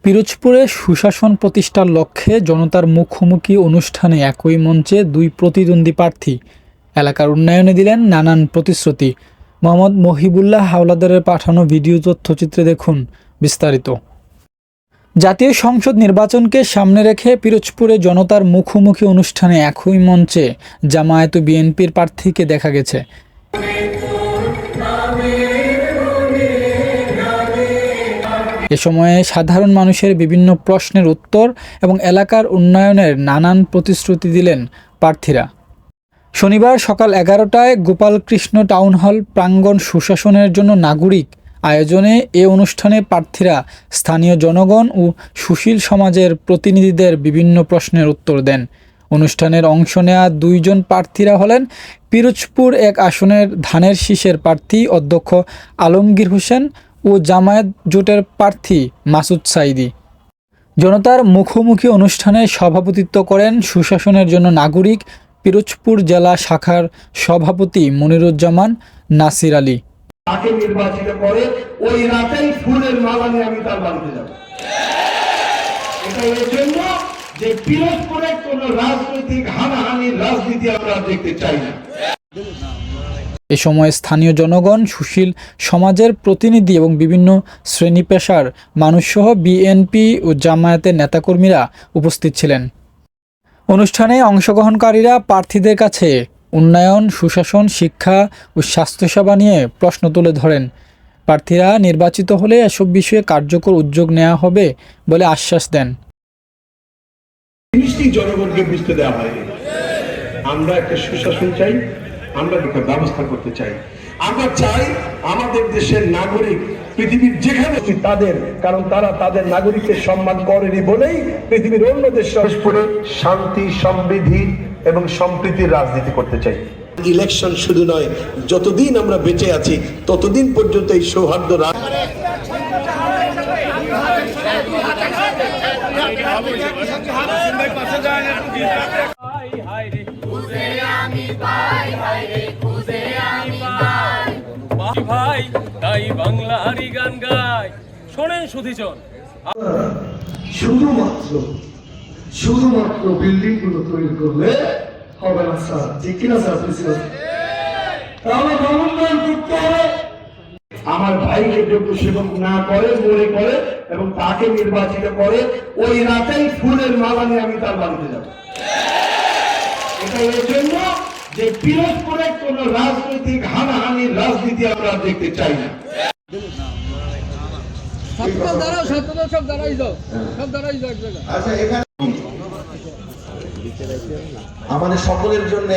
পিরোজপুরে সুশাসন প্রতিষ্ঠার লক্ষ্যে জনতার মুখোমুখি অনুষ্ঠানে একই মঞ্চে দুই প্রতিদ্বন্দ্বী প্রার্থী এলাকার উন্নয়নে দিলেন নানান প্রতিশ্রুতি। মোহাম্মদ মহিবুল্লাহ হাওলাদারের পাঠানো ভিডিও তথ্যচিত্রে দেখুন বিস্তারিত। জাতীয় সংসদ নির্বাচনকে সামনে রেখে পিরোজপুরে জনতার মুখোমুখি অনুষ্ঠানে একই মঞ্চে জামায়াত ও বিএনপির প্রার্থীকে দেখা গেছে। এ সময়ে সাধারণ মানুষের বিভিন্ন প্রশ্নের উত্তর এবং এলাকার উন্নয়নের নানান প্রতিশ্রুতি দিলেন প্রার্থীরা। শনিবার সকাল 11টায় গোপালকৃষ্ণ টাউন হল প্রাঙ্গণ সুশাসনের জন্য নাগরিক আয়োজনে এ অনুষ্ঠানে প্রার্থীরা স্থানীয় জনগণ ও সুশীল সমাজের প্রতিনিধিদের বিভিন্ন প্রশ্নের উত্তর দেন। অনুষ্ঠানের অংশ নেওয়া দুইজন প্রার্থীরা হলেন পিরোজপুর 1 আসনের ধানের শীষের প্রার্থী অধ্যক্ষ আলমগীর হোসেন ও জামায়াত জোটের প্রার্থী মাসুদ সাইদি। জনতার মুখোমুখি অনুষ্ঠানে সভাপতিত্ব করেন সুশাসনের জন্য নাগরিক পিরোজপুর জেলা শাখার সভাপতি মনিরুজ্জামান নাসির আলী। তাকে নির্বাচিত করে ওই রাতেই ফুলের মালা নিয়ে আমি তার বাড়িতে যাব। এটা এর জন্য যে পিরোজপুরে কোনো রাজনৈতিক হানাহানির রাজনীতি আমরা দেখতে চাই না। এ সময় স্থানীয় জনগণ, সুশীল সমাজের প্রতিনিধি এবং বিভিন্ন শ্রেণী পেশার মানুষসহ বিএনপি ও জামায়াতের নেতাকর্মীরা উপস্থিত ছিলেন। অনুষ্ঠানে অংশগ্রহণকারীরা প্রার্থীদের কাছে উন্নয়ন, সুশাসন, শিক্ষা ও স্বাস্থ্যসেবা নিয়ে প্রশ্ন তুলে ধরেন। প্রার্থীরা নির্বাচিত হলে এসব বিষয়ে কার্যকর উদ্যোগ নেওয়া হবে বলে আশ্বাস দেন। জিনিসটি জনগণকে বুঝতে দেওয়া হয়নি। আমরা একটা সুশাসন চাই, আমরা একটা ব্যবস্থা করতে চাই। আমরা চাই আমাদের দেশের নাগরিক পৃথিবীর যেখানে তাদের, কারণ তারা তাদের নাগরিকদের সম্মান করেনি বলেই পৃথিবীর অন্য দেশ পরে শান্তি, সমৃদ্ধি এবং সম্প্রীতির রাজনীতি করতে চাই। ইলেকশন শুধু নয়, যতদিন আমরা বেঁচে আছি ততদিন পর্যন্ত এই সৌহার্দ্য ভাই তাই বাংলারই গান গায়, শোনেন সুধীজন। শুধুমাত্র বিল্ডিং গুলো তৈরি করলে হবে না স্যার, ঠিক কিনা স্যার? তাহলে উন্নয়ন করতে হবে। আমার ভাইকে যোগ্য সেবক না করে মনে করে এবং তাকে নির্বাচিত করে ওই রাতেই ফুলের মালা নিয়ে আমি তার বাড়িতে যাব। এটা এর জন্য যে পিরোজপুরে কোনো রাজনৈতিক হানাহানির রাজনীতি আমরা দেখতে চাই না। আমাদের সকলের জন্য